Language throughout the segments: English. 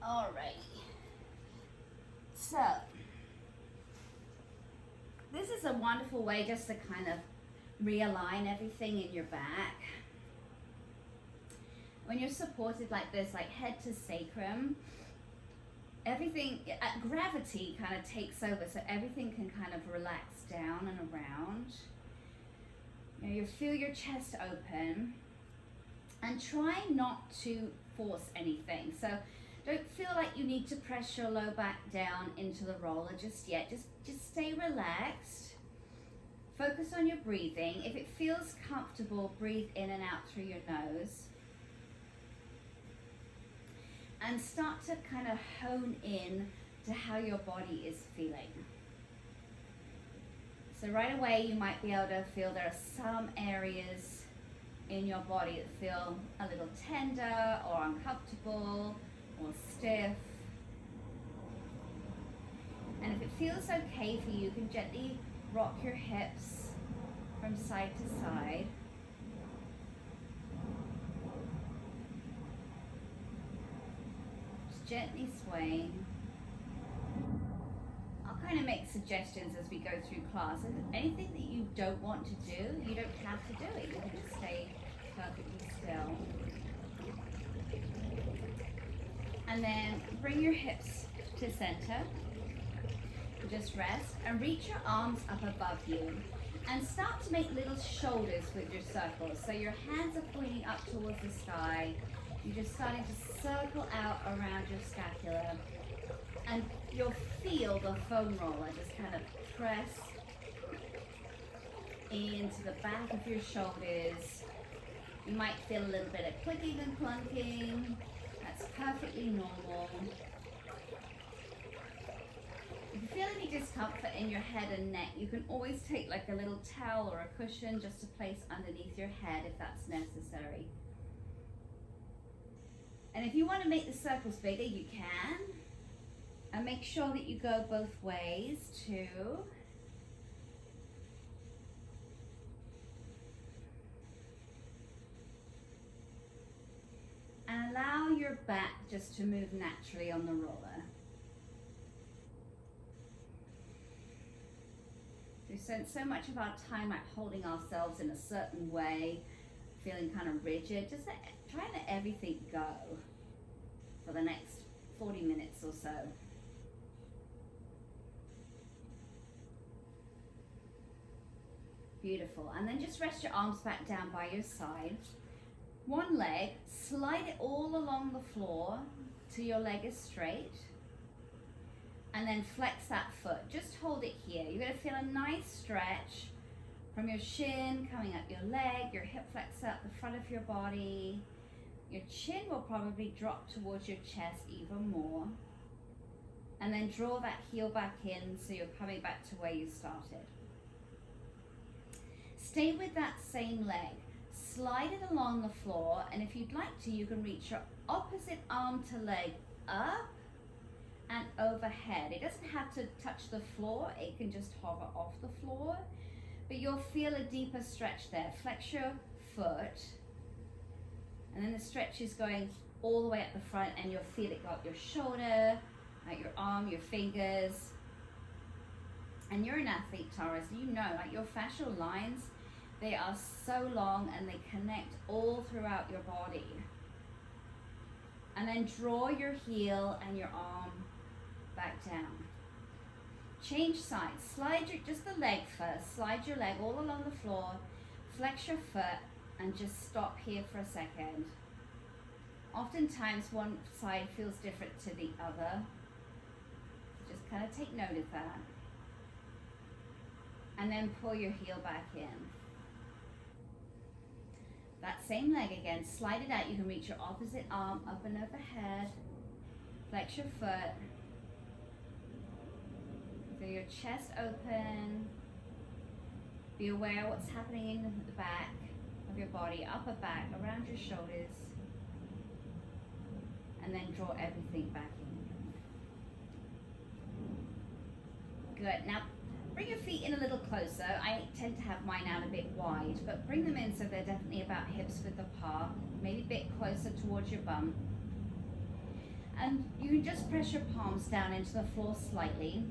Alrighty. So, this is a wonderful way just to kind of realign everything in your back. When you're supported like this, like head to sacrum, everything, gravity kind of takes over, so everything can kind of relax down and around. You feel your chest open, and try not to force anything. So don't feel like you need to press your low back down into the roller just yet. Just stay relaxed. Focus on your breathing. If it feels comfortable, breathe in and out through your nose. And start to kind of hone in to how your body is feeling. So right away you might be able to feel there are some areas in your body that feel a little tender or uncomfortable or stiff. And if it feels okay for you, you can gently rock your hips from side to side. Gently swaying. I'll kind of make suggestions as we go through class. Anything that you don't want to do, you don't have to do it. You can just stay perfectly still. And then bring your hips to center. Just rest and reach your arms up above you. And start to make little shoulders with your circles. So your hands are pointing up towards the sky. You're just starting to circle out around your scapula, and you'll feel the foam roller just kind of press into the back of your shoulders. You might feel a little bit of clicking and clunking. That's perfectly normal. If you feel any discomfort in your head and neck, you can always take like a little towel or a cushion just to place underneath your head if that's necessary. And if you want to make the circles bigger, you can. And make sure that you go both ways too. And allow your back just to move naturally on the roller. We spend so much of our time like holding ourselves in a certain way, feeling kind of rigid. Just try to let everything go for the next 40 minutes or so. Beautiful. And then just rest your arms back down by your side. One leg, slide it all along the floor till your leg is straight. And then flex that foot. Just hold it here. You're going to feel a nice stretch from your shin coming up your leg, your hip flex up the front of your body. Your chin will probably drop towards your chest even more. And then draw that heel back in so you're coming back to where you started. Stay with that same leg. Slide it along the floor, and if you'd like to, you can reach your opposite arm to leg up and overhead. It doesn't have to touch the floor, it can just hover off the floor, but you'll feel a deeper stretch there. Flex your foot, and then the stretch is going all the way up the front, and you'll feel it go up your shoulder, out your arm, your fingers. And you're an athlete, Taurus, you know, like your fascial lines, they are so long and they connect all throughout your body. And then draw your heel and your arm back down. Change sides. Slide just the leg first. Slide your leg all along the floor. Flex your foot and just stop here for a second. Oftentimes one side feels different to the other. Just kind of take note of that. And then pull your heel back in. That same leg again, slide it out. You can reach your opposite arm up and overhead. Flex your foot. Feel your chest open. Be aware of what's happening in the back of your body, upper back, around your shoulders. And then draw everything back in. Good. Now, bring your feet in a little closer. I tend to have mine out a bit wide, but bring them in so they're definitely about hips width apart, maybe a bit closer towards your bum. And you can just press your palms down into the floor slightly.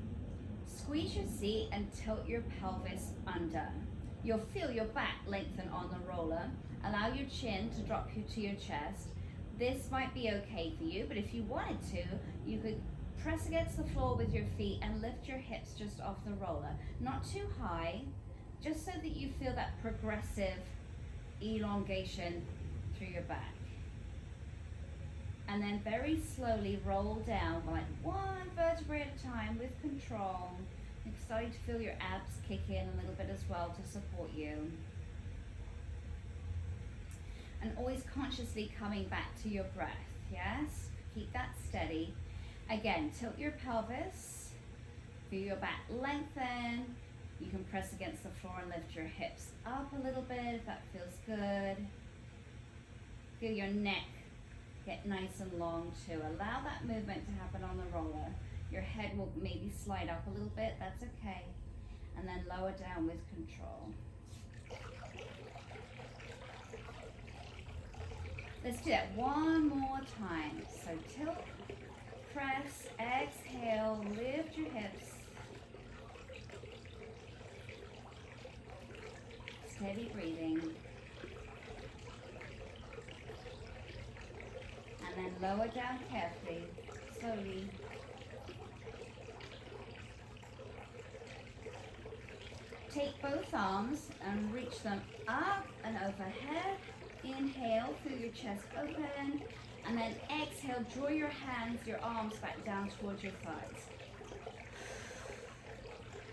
Squeeze your seat and tilt your pelvis under. You'll feel your back lengthen on the roller. Allow your chin to drop you to your chest. This might be okay for you, but if you wanted to, you could press against the floor with your feet and lift your hips just off the roller. Not too high, just so that you feel that progressive elongation through your back. And then very slowly roll down, like one vertebrae at a time with control. You're starting to feel your abs kick in a little bit as well to support you. And always consciously coming back to your breath, yes? Keep that steady. Again, tilt your pelvis, feel your back lengthen. You can press against the floor and lift your hips up a little bit if that feels good. Feel your neck get nice and long too. Allow that movement to happen on the roller. Your head will maybe slide up a little bit, that's okay. And then lower down with control. Let's do that one more time. So tilt, press, exhale, lift your hips. Steady breathing. And then lower down carefully, slowly. Take both arms and reach them up and overhead. Inhale, feel your chest open. And then exhale, draw your hands, your arms back down towards your thighs.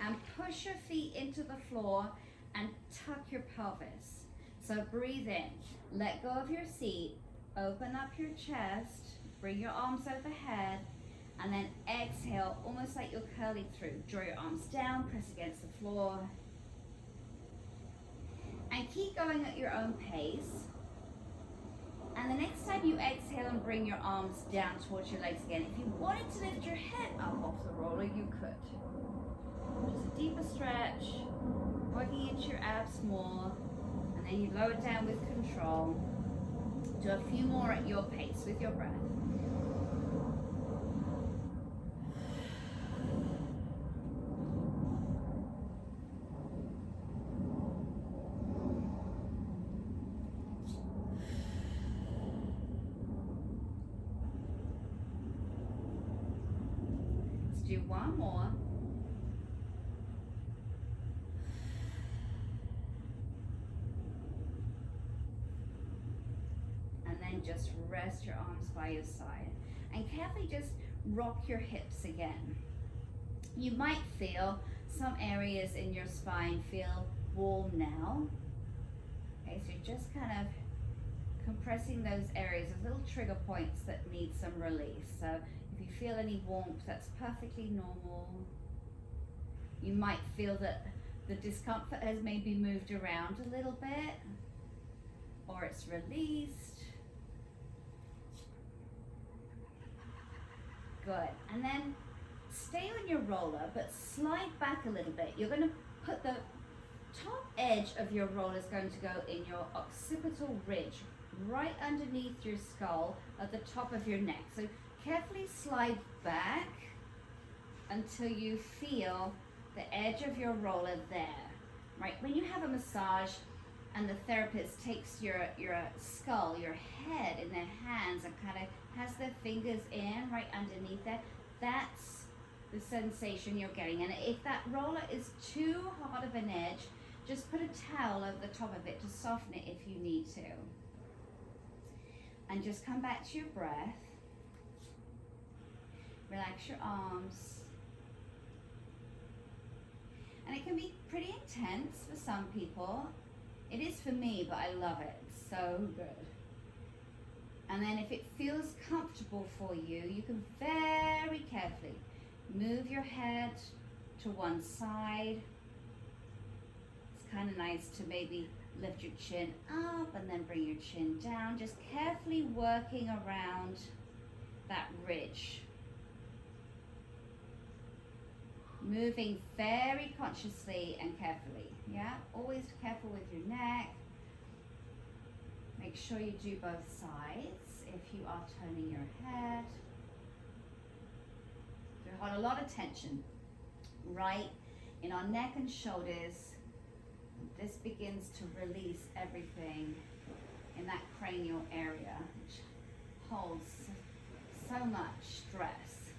And push your feet into the floor and tuck your pelvis. So breathe in, let go of your seat, open up your chest, bring your arms overhead, and then exhale, almost like you're curling through. Draw your arms down, press against the floor. And keep going at your own pace. And the next time you exhale and bring your arms down towards your legs again, if you wanted to lift your head up off the roller, you could. Just a deeper stretch, working into your abs more, and then you lower it down with control. Do a few more at your pace with your breath. Let's do one more. Just rest your arms by your side and carefully just rock your hips again. You might feel some areas in your spine feel warm now. Okay, so you're just kind of compressing those areas of little trigger points that need some release. So if you feel any warmth, that's perfectly normal. You might feel that the discomfort has maybe moved around a little bit, or it's released. Good. And then stay on your roller, but slide back a little bit. You're going to put the top edge of your roller is going to go in your occipital ridge, right underneath your skull at the top of your neck. So carefully slide back until you feel the edge of your roller there. Right? When you have a massage and the therapist takes your skull, your head in their hands and kind of has their fingers in right underneath there, that's the sensation you're getting. And if that roller is too hard of an edge, just put a towel over the top of it to soften it if you need to. And just come back to your breath. Relax your arms. And it can be pretty intense for some people. It is for me, but I love it. It's so good. And then if it feels comfortable for you, you can very carefully move your head to one side. It's kind of nice to maybe lift your chin up and then bring your chin down, just carefully working around that ridge. Moving very consciously and carefully, yeah? Always careful with your neck. Make sure you do both sides if you are turning your head. We hold a lot of tension right in our neck and shoulders. This begins to release everything in that cranial area, which holds so much stress.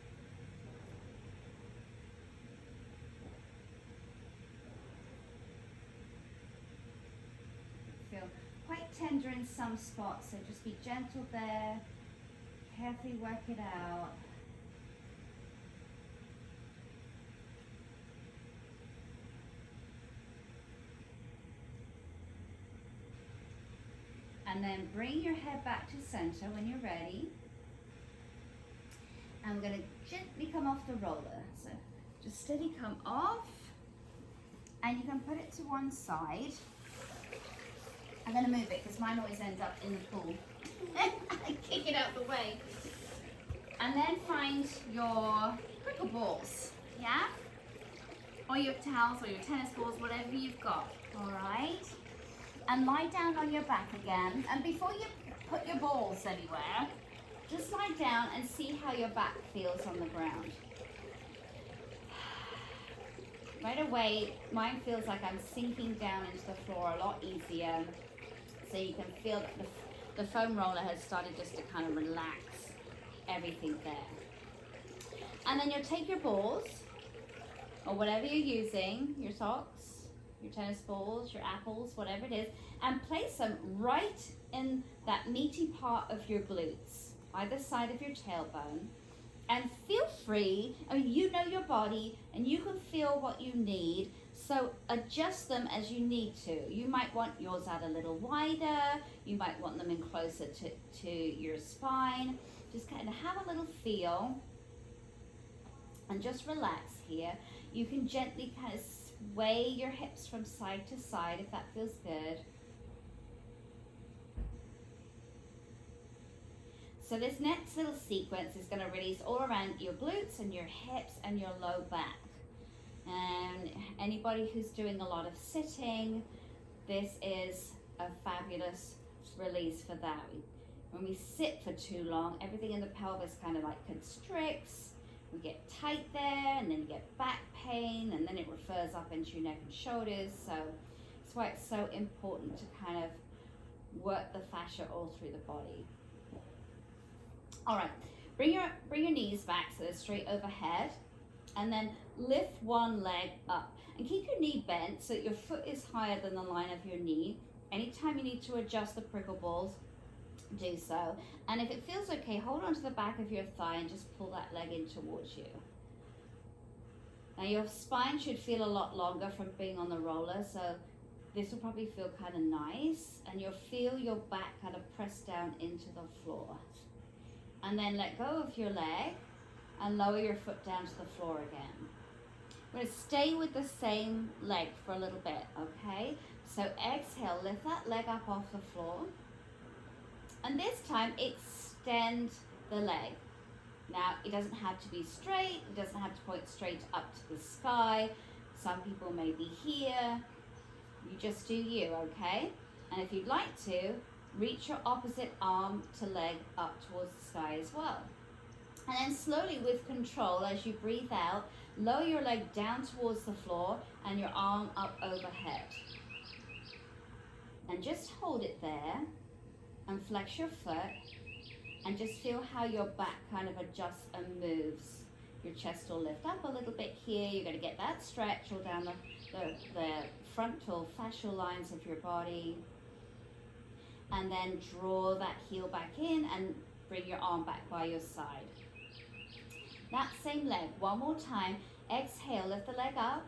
Feel quite tender in some spots, so just be gentle there. Carefully work it out. And then bring your head back to center when you're ready. I'm going to gently come off the roller. So just steady come off. And you can put it to one side. I'm going to move it because mine always ends up in the pool. I kick it out the way. And then find your cricket balls, yeah? Or your towels or your tennis balls, whatever you've got, all right? And lie down on your back again. And before you put your balls anywhere, just lie down and see how your back feels on the ground. Right away, mine feels like I'm sinking down into the floor a lot easier. So you can feel that the foam roller has started just to kind of relax everything there. And then you'll take your balls, or whatever you're using, your socks, your tennis balls, your apples, whatever it is, and place them right in that meaty part of your glutes, either side of your tailbone. And feel free, I mean, you know your body and you can feel what you need, so adjust them as you need to. You might want yours out a little wider, you might want them in closer to your spine. Just kind of have a little feel and just relax here. You can gently kind of sway your hips from side to side if that feels good. So this next little sequence is going to release all around your glutes and your hips and your low back. And anybody who's doing a lot of sitting, this is a fabulous release for that. When we sit for too long, everything in the pelvis kind of like constricts. We get tight there, and then you get back pain, and then it refers up into your neck and shoulders. So that's why it's so important to kind of work the fascia all through the body. All right, bring your knees back so they're straight overhead, and then lift one leg up. And keep your knee bent so that your foot is higher than the line of your knee. Anytime you need to adjust the prickle balls, do so. And if it feels okay, hold on to the back of your thigh and just pull that leg in towards you. Now your spine should feel a lot longer from being on the roller, so this will probably feel kind of nice, and you'll feel your back kind of press down into the floor. And then let go of your leg and lower your foot down to the floor again. We're going to stay with the same leg for a little bit, okay? So exhale, lift that leg up off the floor. And this time, extend the leg. Now, it doesn't have to be straight. It doesn't have to point straight up to the sky. Some people may be here. You just do you, okay? And if you'd like to, reach your opposite arm to leg up towards the sky as well. And then slowly, with control, as you breathe out, lower your leg down towards the floor and your arm up overhead. And just hold it there and flex your foot and just feel how your back kind of adjusts and moves. Your chest will lift up a little bit here. You're going to get that stretch all down the frontal fascial lines of your body. And then draw that heel back in and bring your arm back by your side. That same leg, one more time. Exhale, lift the leg up.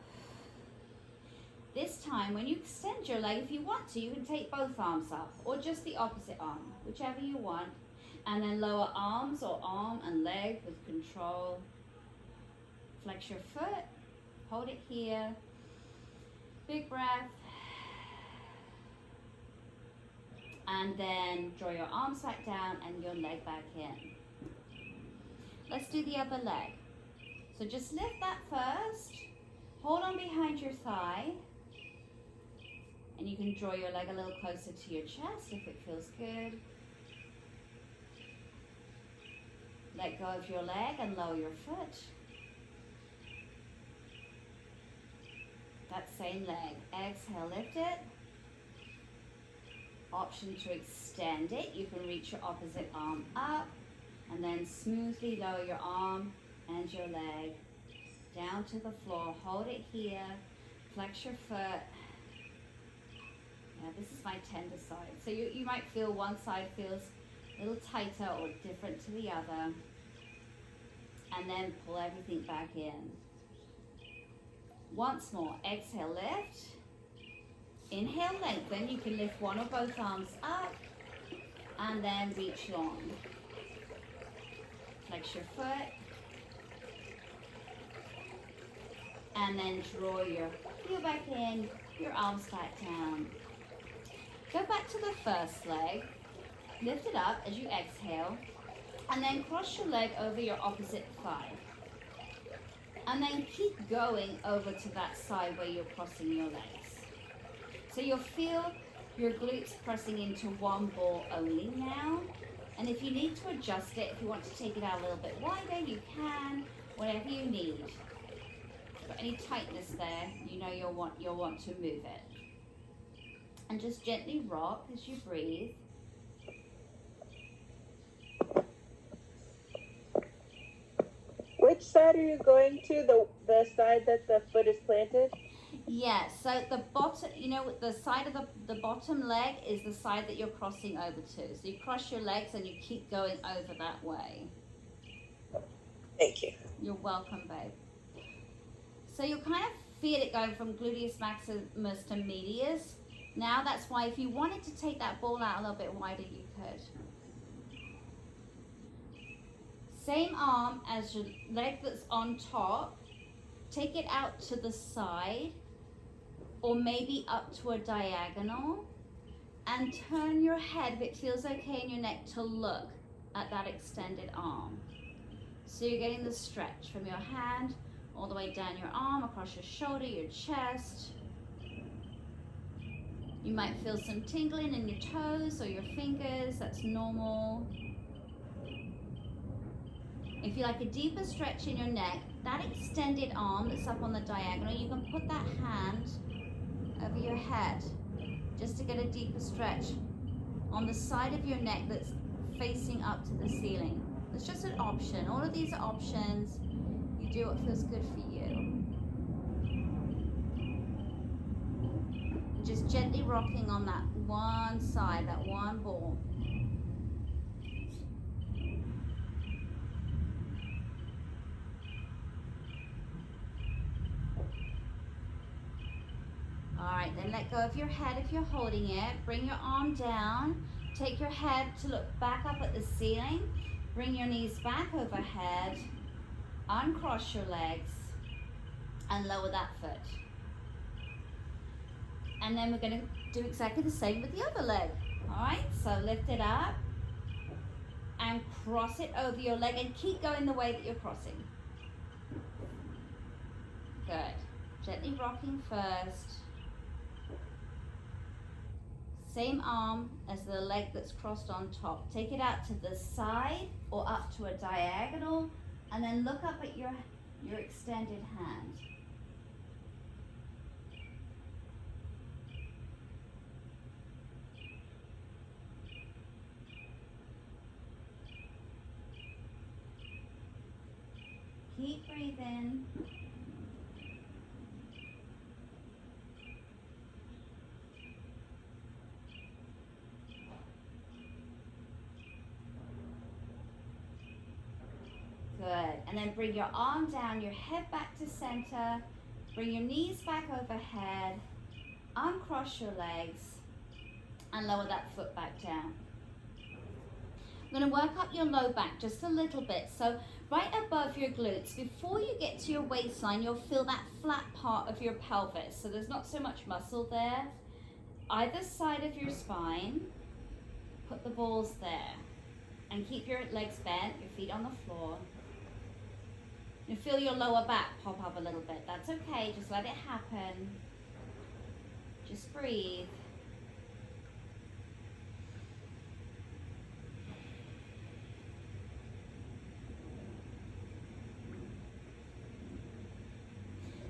This time, when you extend your leg, if you want to, you can take both arms up or just the opposite arm, whichever you want. And then lower arms or arm and leg with control. Flex your foot, hold it here. Big breath. And then draw your arms back down and your leg back in. Let's do the other leg. So just lift that first. Hold on behind your thigh. And you can draw your leg a little closer to your chest if it feels good. Let go of your leg and lower your foot. same leg. Exhale, lift it. Option to extend it. You can reach your opposite arm up and then smoothly lower your arm and your leg down to the floor. Hold it here. Flex your foot. Yeah, this is my tender side. So you might feel one side feels a little tighter or different to the other. And then pull everything back in. Once more, exhale, lift. Inhale, lengthen. You can lift one or both arms up and then reach long. Flex your foot. And then draw your heel back in, your arms back down. Go back to the first leg. Lift it up as you exhale. And then cross your leg over your opposite thigh. And then keep going over to that side where you're crossing your legs. So you'll feel your glutes pressing into one ball only now. And if you need to adjust it, if you want to take it out a little bit wider, you can, whatever you need. If you've got any tightness there, you know you'll want to move it. And just gently rock as you breathe. Which side are you going to? The side that the foot is planted? Yeah, so the bottom, the side of the bottom leg is the side that you're crossing over to. So you cross your legs and you keep going over that way. Thank you. You're welcome, babe. So you'll kind of feel it going from gluteus maximus to medius. Now that's why if you wanted to take that ball out a little bit wider, you could. Same arm as your leg that's on top. Take it out to the side or maybe up to a diagonal and turn your head, if it feels okay in your neck, to look at that extended arm. So you're getting the stretch from your hand all the way down your arm, across your shoulder, your chest. You might feel some tingling in your toes or your fingers. That's normal. If you like a deeper stretch in your neck, that extended arm that's up on the diagonal, you can put that hand over your head just to get a deeper stretch on the side of your neck that's facing up to the ceiling. It's just an option. All of these are options. You do what feels good for you. And just gently rocking on that one side, that one ball. All right, then let go of your head if you're holding it. Bring your arm down. Take your head to look back up at the ceiling. Bring your knees back overhead. Uncross your legs and lower that foot. And then we're going to do exactly the same with the other leg. All right, so lift it up and cross it over your leg and keep going the way that you're crossing. Good. Gently rocking first. Same arm as the leg that's crossed on top. Take it out to the side or up to a diagonal and then look up at your extended hand. Keep breathing. Good. And then bring your arm down, your head back to center. Bring your knees back overhead. Uncross your legs and lower that foot back down. I'm going to work up your low back just a little bit. So right above your glutes, before you get to your waistline, you'll feel that flat part of your pelvis. So there's not so much muscle there. Either side of your spine, put the balls there. And keep your legs bent, your feet on the floor. You feel your lower back pop up a little bit. That's okay, just let it happen. Just breathe.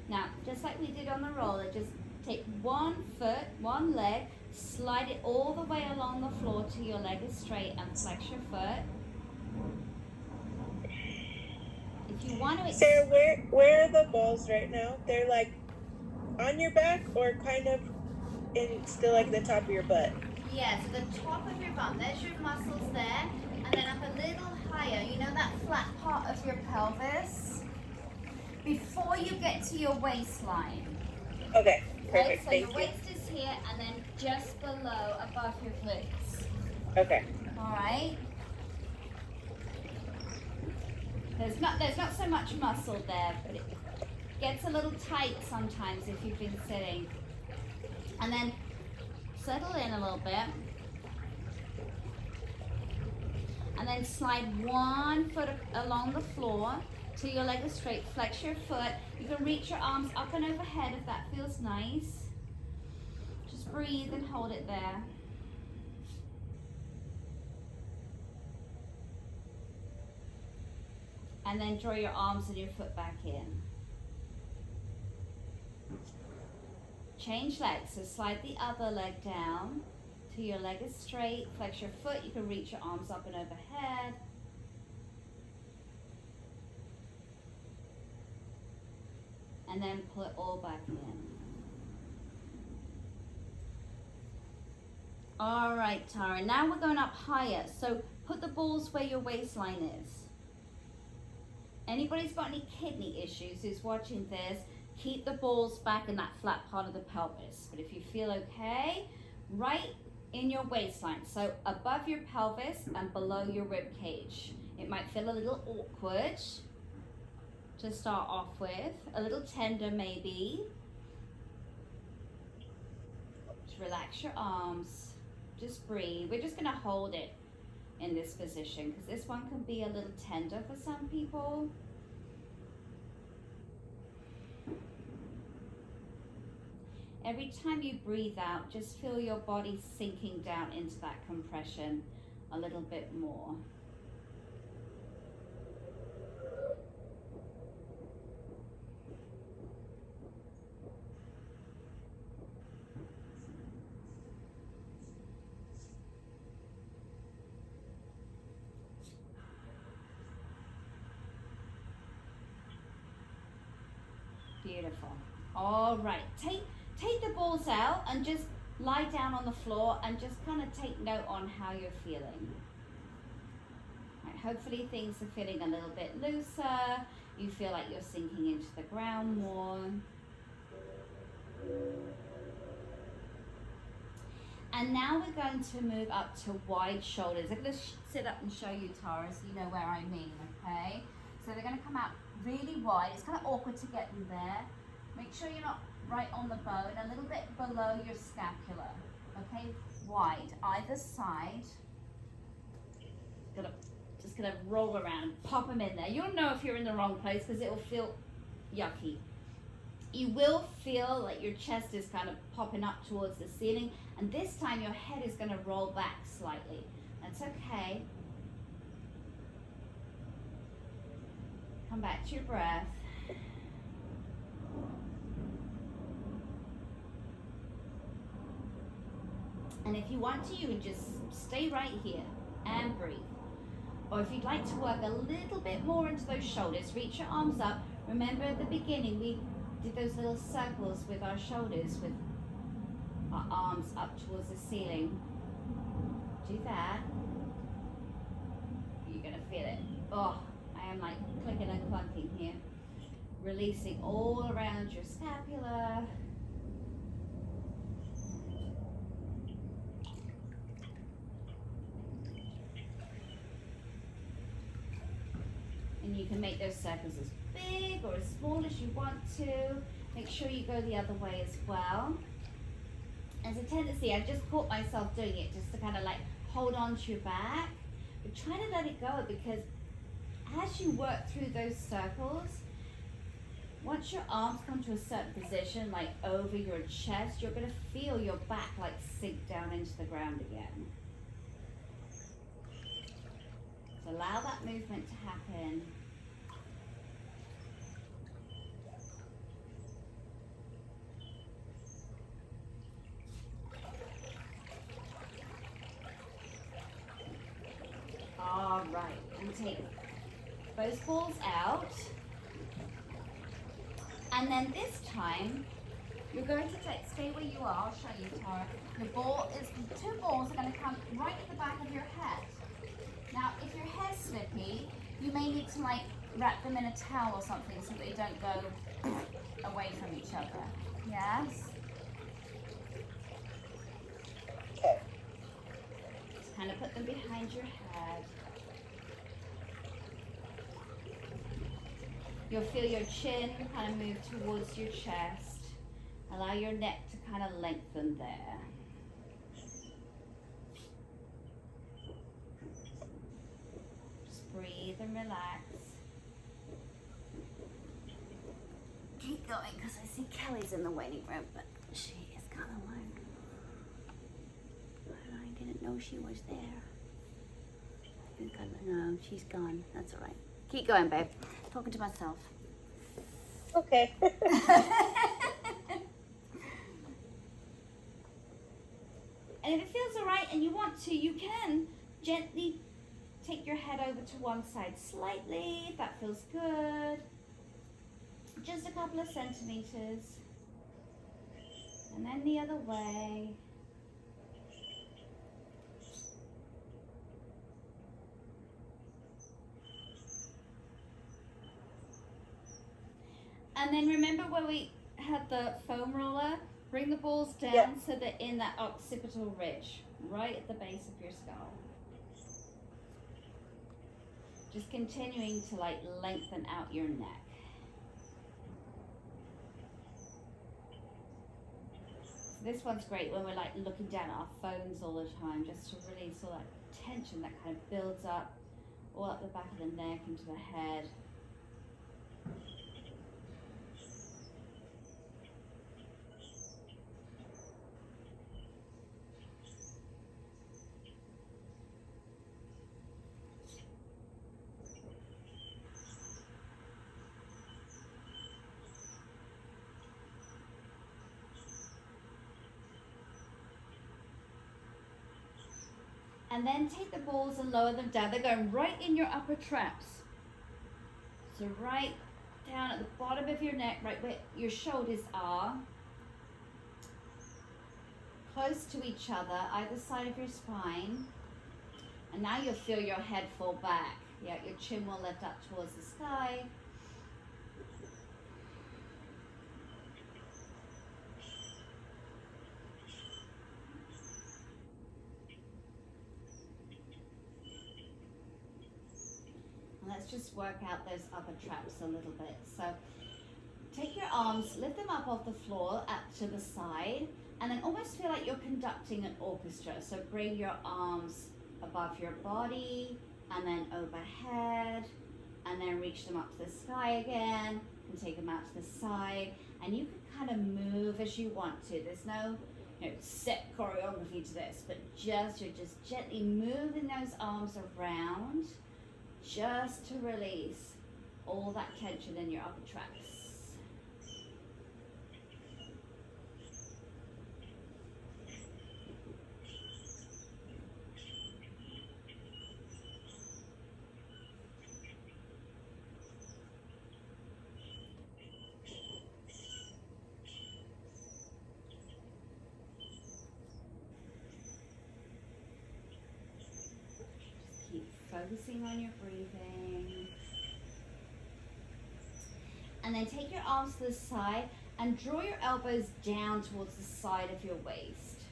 Now, just like we did on the roller. Just take one foot, one leg, slide it all the way along the floor till your leg is straight and flex your foot. If you want to... Sarah, where are the balls right now? They're like on your back or kind of in still like the top of your butt? Yeah, so the top of your bum, there's your muscles there, and then up a little higher, you know that flat part of your pelvis? Before you get to your waistline. Okay, perfect, So thank your you. waist is here, and then just below, above your glutes. Okay. Alright? There's not so much muscle there, but it gets a little tight sometimes if you've been sitting. And then settle in a little bit. And then slide one foot along the floor till your leg is straight. Flex your foot. You can reach your arms up and overhead if that feels nice. Just breathe and hold it there. And then draw your arms and your foot back in. Change legs, so slide the other leg down till your leg is straight. Flex your foot, you can reach your arms up and overhead. And then pull it all back in. All right, Tara, now we're going up higher. So put the balls where your waistline is. Anybody's got any kidney issues who's watching this, keep the balls back in that flat part of the pelvis. But if you feel okay, right in your waistline, so above your pelvis and below your rib cage. It might feel a little awkward to start off with, a little tender maybe. Just relax your arms, just breathe. We're just gonna hold it in this position because this one can be a little tender for some people. Every time you breathe out, just feel your body sinking down into that compression a little bit more. Beautiful. All right, take the balls out and just lie down on the floor and just kind of take note on how you're feeling. Right, hopefully things are feeling a little bit looser. You feel like you're sinking into the ground more. And now we're going to move up to wide shoulders. I'm going to sit up and show you, Tara, so you know where I mean, okay? So they're going to come out really wide. It's kind of awkward to get them there. Make sure you're not right on the bone, a little bit below your scapula, okay? Wide, either side. Just gonna roll around and pop them in there. You'll know if you're in the wrong place because it will feel yucky. You will feel like your chest is kind of popping up towards the ceiling, and this time your head is gonna roll back slightly. That's okay. Come back to your breath. And if you want to, you can just stay right here and breathe. Or if you'd like to work a little bit more into those shoulders, reach your arms up. Remember at the beginning, we did those little circles with our shoulders, with our arms up towards the ceiling. Do that. You're gonna feel it. Oh, I am like clicking and clunking here. Releasing all around your scapula. And you can make those circles as big or as small as you want to. Make sure you go the other way as well. There's a tendency, I've just caught myself doing it just to kind of like hold on to your back. But try to let it go, because as you work through those circles, once your arms come to a certain position, like over your chest, you're going to feel your back like sink down into the ground again. So allow that movement to happen. All right, and take both balls out. And then this time, you're going to stay where you are. I'll show you, Tara. The two balls are going to come right at the back of your head. Now, if your hair's slippy, you may need to like wrap them in a towel or something so they don't go away from each other. Yes? Okay. Just kind of put them behind your head. You'll feel your chin kind of move towards your chest. Allow your neck to kind of lengthen there. Just breathe and relax. Keep going, because I see Kelly's in the waiting room, but she is kind of like, I didn't know she was there. I think no, she's gone. That's all right. Keep going, babe. Talking to myself. Okay. And if it feels all right and you want to, you can gently take your head over to one side slightly, if that feels good. Just a couple of centimeters. And then the other way. And then remember where we had the foam roller? Bring the balls down so they're in that occipital ridge, right at the base of your skull. Just continuing to like lengthen out your neck. So this one's great when we're like looking down at our phones all the time, just to release all that tension that kind of builds up all up the back of the neck into the head. And then take the balls and lower them down. They're going right in your upper traps. So right down at the bottom of your neck, right where your shoulders are. Close to each other, either side of your spine. And now you'll feel your head fall back. Yeah, your chin will lift up towards the sky. Let's just work out those upper traps a little bit. So take your arms, lift them up off the floor up to the side, and then almost feel like you're conducting an orchestra. So bring your arms above your body and then overhead, and then reach them up to the sky again and take them out to the side. And you can kind of move as you want to. There's no set choreography to this, but you're just gently moving those arms around, just to release all that tension in your upper traps. Focusing on your breathing. And then take your arms to the side and draw your elbows down towards the side of your waist.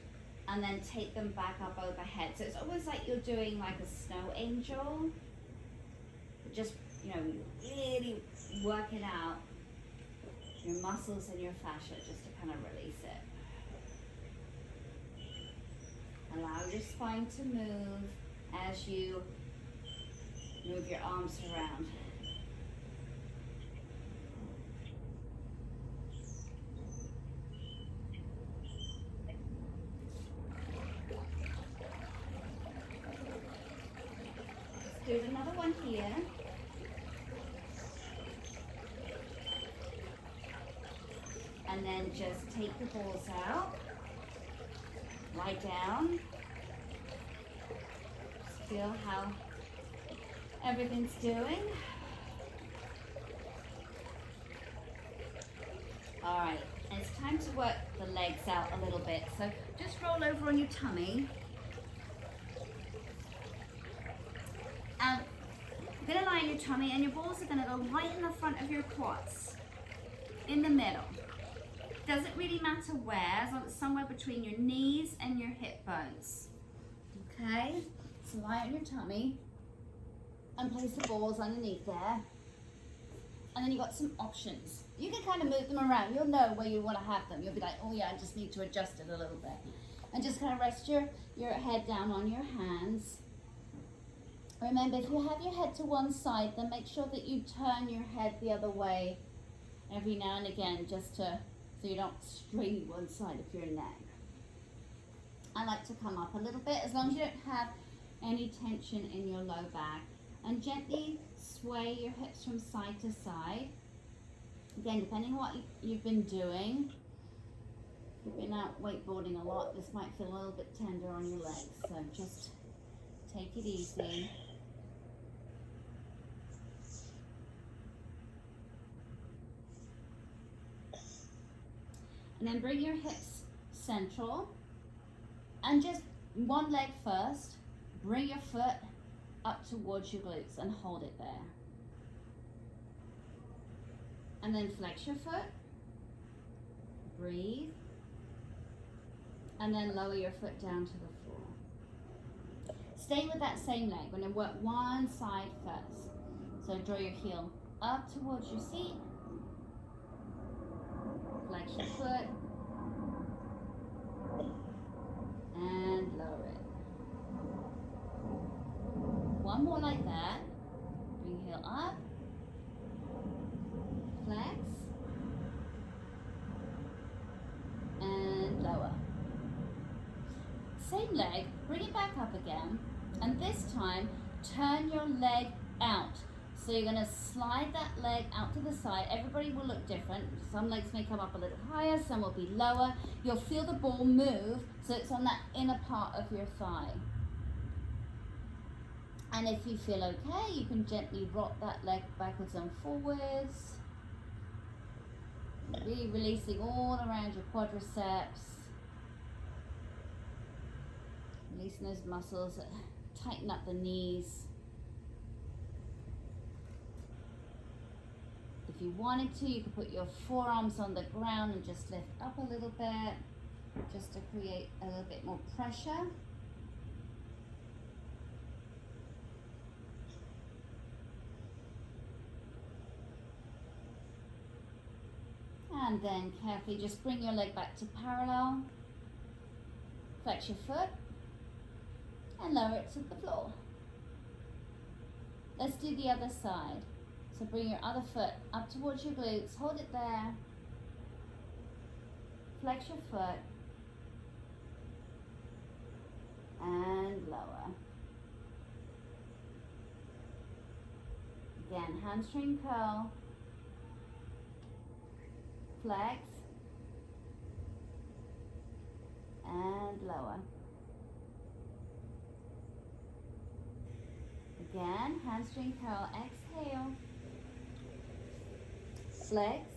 And then take them back up overhead. So it's almost like you're doing like a snow angel. Just, really working out your muscles and your fascia just to kind of release it. Allow your spine to move as you move your arms around. Let's do another one here. And then just take the balls out. Lie down. Just feel how everything's doing. All right, and it's time to work the legs out a little bit. So just roll over on your tummy. And you're gonna lie on your tummy and your balls are gonna go right in the front of your quads, in the middle. Doesn't really matter where, as long as it's somewhere between your knees and your hip bones. Okay, so lie on your tummy and place the balls underneath there. And then you've got some options. You can kind of move them around. You'll know where you want to have them. You'll be like, oh yeah, I just need to adjust it a little bit. And just kind of rest your head down on your hands. Remember, if you have your head to one side, then make sure that you turn your head the other way every now and again, just to, so you don't strain one side of your neck. I like to come up a little bit, as long as you don't have any tension in your low back. And gently sway your hips from side to side. Again, depending on what you've been doing. If you've been out wakeboarding a lot, this might feel a little bit tender on your legs. So just take it easy. And then bring your hips central. And just one leg first. Bring your foot up towards your glutes and hold it there. And then flex your foot. Breathe. And then lower your foot down to the floor. Stay with that same leg. We're going to work one side first. So draw your heel up towards your seat. Flex your foot. And lower it. One more like that. Bring heel up. Flex. And lower. Same leg, bring it back up again. And this time, turn your leg out. So you're gonna slide that leg out to the side. Everybody will look different. Some legs may come up a little higher, some will be lower. You'll feel the ball move, so it's on that inner part of your thigh. And if you feel okay, you can gently rock that leg backwards and forwards. Really releasing all around your quadriceps. Releasing those muscles that tighten up the knees. If you wanted to, you could put your forearms on the ground and just lift up a little bit, just to create a little bit more pressure. And then carefully just bring your leg back to parallel. Flex your foot and lower it to the floor. Let's do the other side. So bring your other foot up towards your glutes, hold it there. Flex your foot and lower. Again, hamstring curl. Flex and lower. Again, hamstring curl, exhale. Flex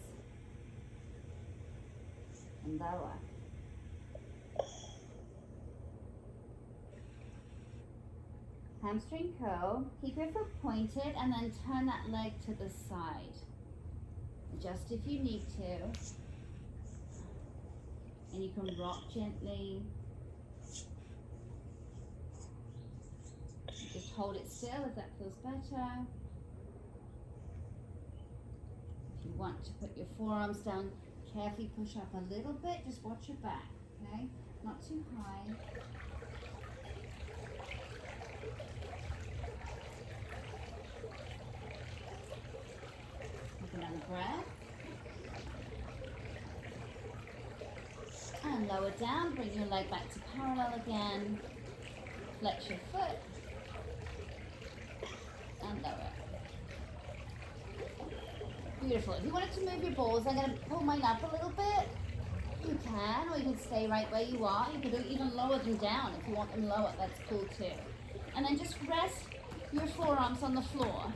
and lower. Hamstring curl, keep your foot pointed and then turn that leg to the side. Just if you need to. And you can rock gently. Just hold it still if that feels better. If you want to put your forearms down, carefully push up a little bit. Just watch your back, okay? Not too high. Take another breath. And lower down, bring your leg back to parallel again. Flex your foot. And lower it. Beautiful. If you wanted to move your balls, I'm going to pull mine up a little bit. You can, or you can stay right where you are. You could even lower them down if you want them lower. That's cool too. And then just rest your forearms on the floor,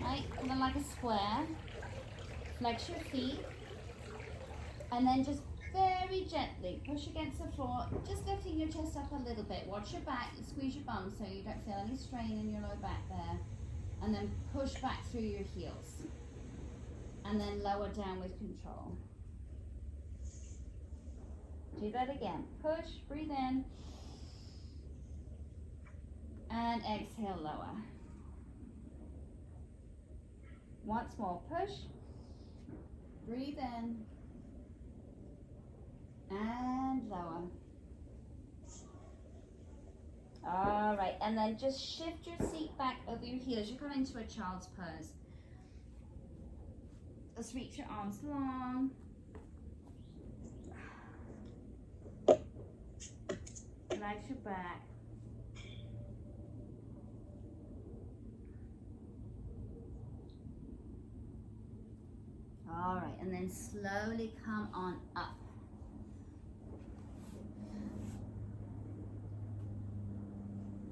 right? And then like a square. Flex your feet. And then just very gently push against the floor, just lifting your chest up a little bit. Watch your back, squeeze your bum so you don't feel any strain in your lower back there. And then push back through your heels. And then lower down with control. Do that again. Push, breathe in. And exhale, lower. Once more, push. Breathe in. And lower. All right, and then just shift your seat back over your heels. You're going into a child's pose. Just reach your arms long. Relax your back. All right, and then slowly come on up.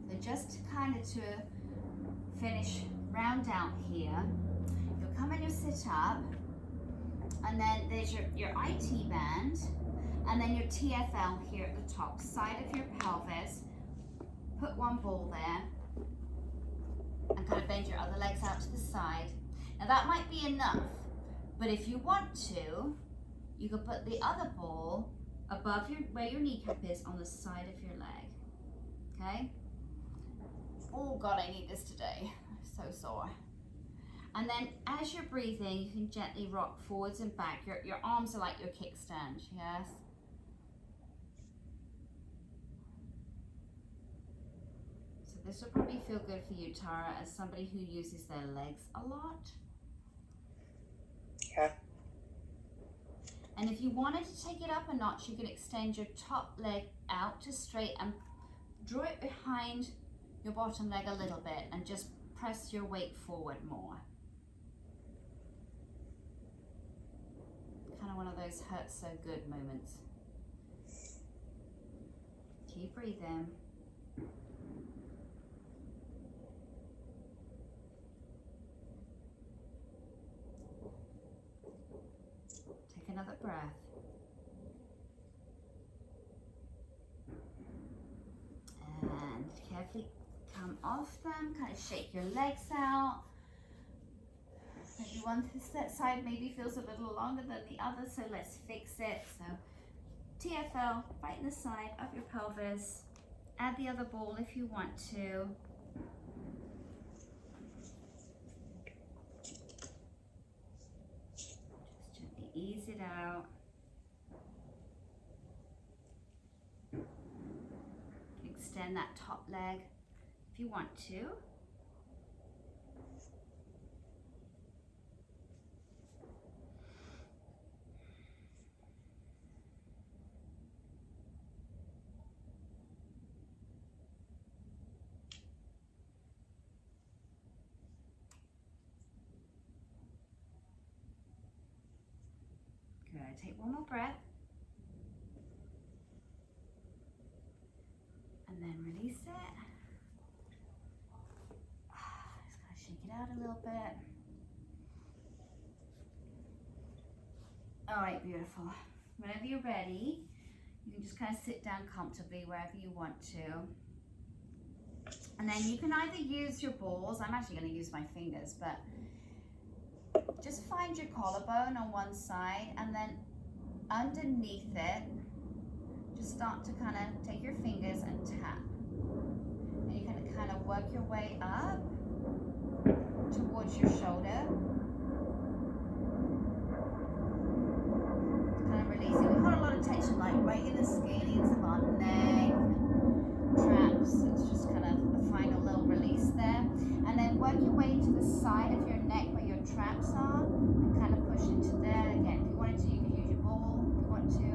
So just kind of to finish round out here, you'll come and you sit up, and then there's your IT band, and then your TFL here at the top, side of your pelvis. Put one ball there, and kind of bend your other legs out to the side. Now that might be enough, but if you want to, you can put the other ball above where your kneecap is on the side of your leg, okay? Oh God, I need this today, I'm so sore. And then as you're breathing, you can gently rock forwards and back. Your arms are like your kickstand, yes? So this will probably feel good for you, Tara, as somebody who uses their legs a lot. Yeah. And if you wanted to take it up a notch, you can extend your top leg out to straight and draw it behind your bottom leg a little bit and just press your weight forward more. Kind of one of those hurts so good moments. Keep breathing. Take another breath. And carefully come off them, kind of shake your legs out. Maybe one side maybe feels a little longer than the other, so let's fix it. So TFL right in the side of your pelvis. Add the other ball if you want to. Just gently ease it out. Extend that top leg if you want to. Good, take one more breath. And then release it. Just kind of shake it out a little bit. All right, beautiful. Whenever you're ready, you can just kind of sit down comfortably wherever you want to. And then you can either use your balls, I'm actually going to use my fingers, but just find your collarbone on one side, and then underneath it, just start to kind of take your fingers and tap. And you can kind of work your way up towards your shoulder. Kind of releasing. We hold a lot of tension like right in the scalenes of our neck, traps. It's just kind of a final little release there. And then work your way to the side of your neck where your traps are and kind of push into there. Again, if you wanted to, you can use your ball if you want to.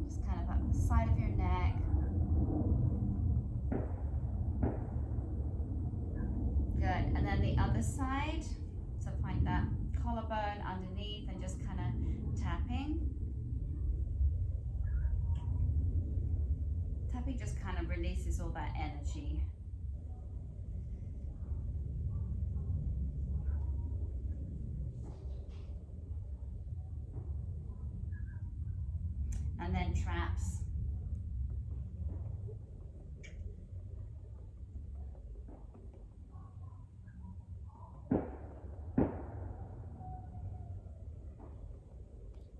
Just kind of up the side of your neck. Good. And then the other side. So find that collarbone underneath and just kind of tapping. Tapping just kind of releases all that energy. And then traps.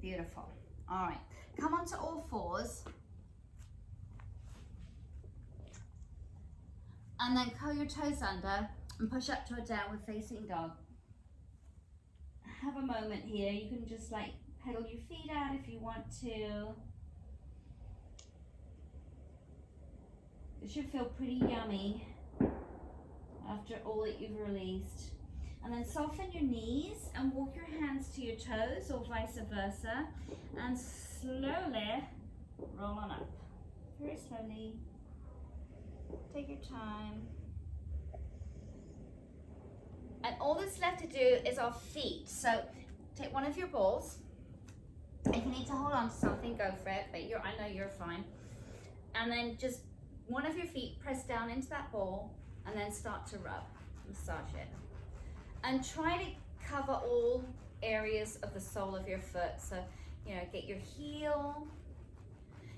Beautiful. All right, come onto all fours. And then curl your toes under and push up to a downward facing dog. Have a moment here. You can just like pedal your feet out if you want to. It should feel pretty yummy after all that you've released. And then soften your knees and walk your hands to your toes or vice versa. And slowly roll on up. Very slowly. Take your time. And all that's left to do is our feet. So take one of your balls. If you need to hold on to something, go for it, but I know you're fine. And then just one of your feet press down into that ball and then start to rub, massage it. And try to cover all areas of the sole of your foot. So, you know, get your heel,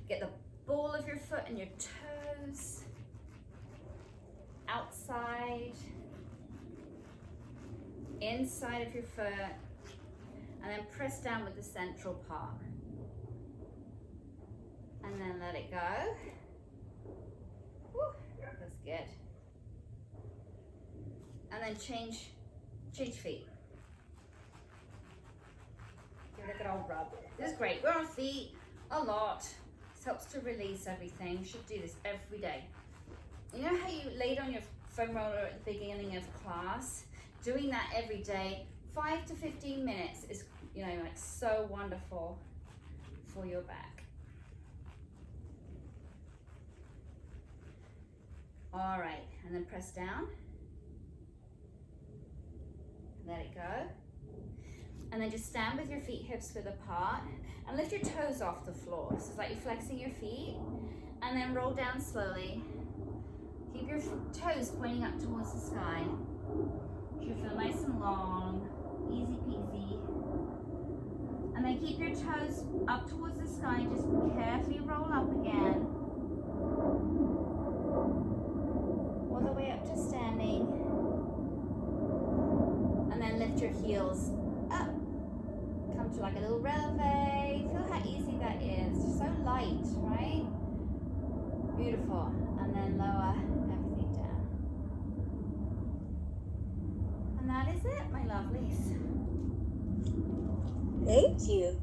get the ball of your foot and your toes, outside, inside of your foot, and then press down with the central part. And then let it go. Whew, that's good. And then change feet. Give it a good old rub. This is great. We're on feet a lot. This helps to release everything. You should do this every day. You know how you laid on your foam roller at the beginning of class? Doing that every day, 5 to 15 minutes is, you know, like so wonderful for your back. All right, and then press down. Let it go. And then just stand with your feet hips width apart and lift your toes off the floor. So it's like you're flexing your feet and then roll down slowly. Keep your toes pointing up towards the sky. You should feel nice and long, easy peasy. And then keep your toes up towards the sky. Just carefully roll up again. All the way up to standing. And then lift your heels up. Come to like a little releve. Feel how easy that is. So light, right? Beautiful. And then lower everything down. And that is it, my lovelies. Thank you.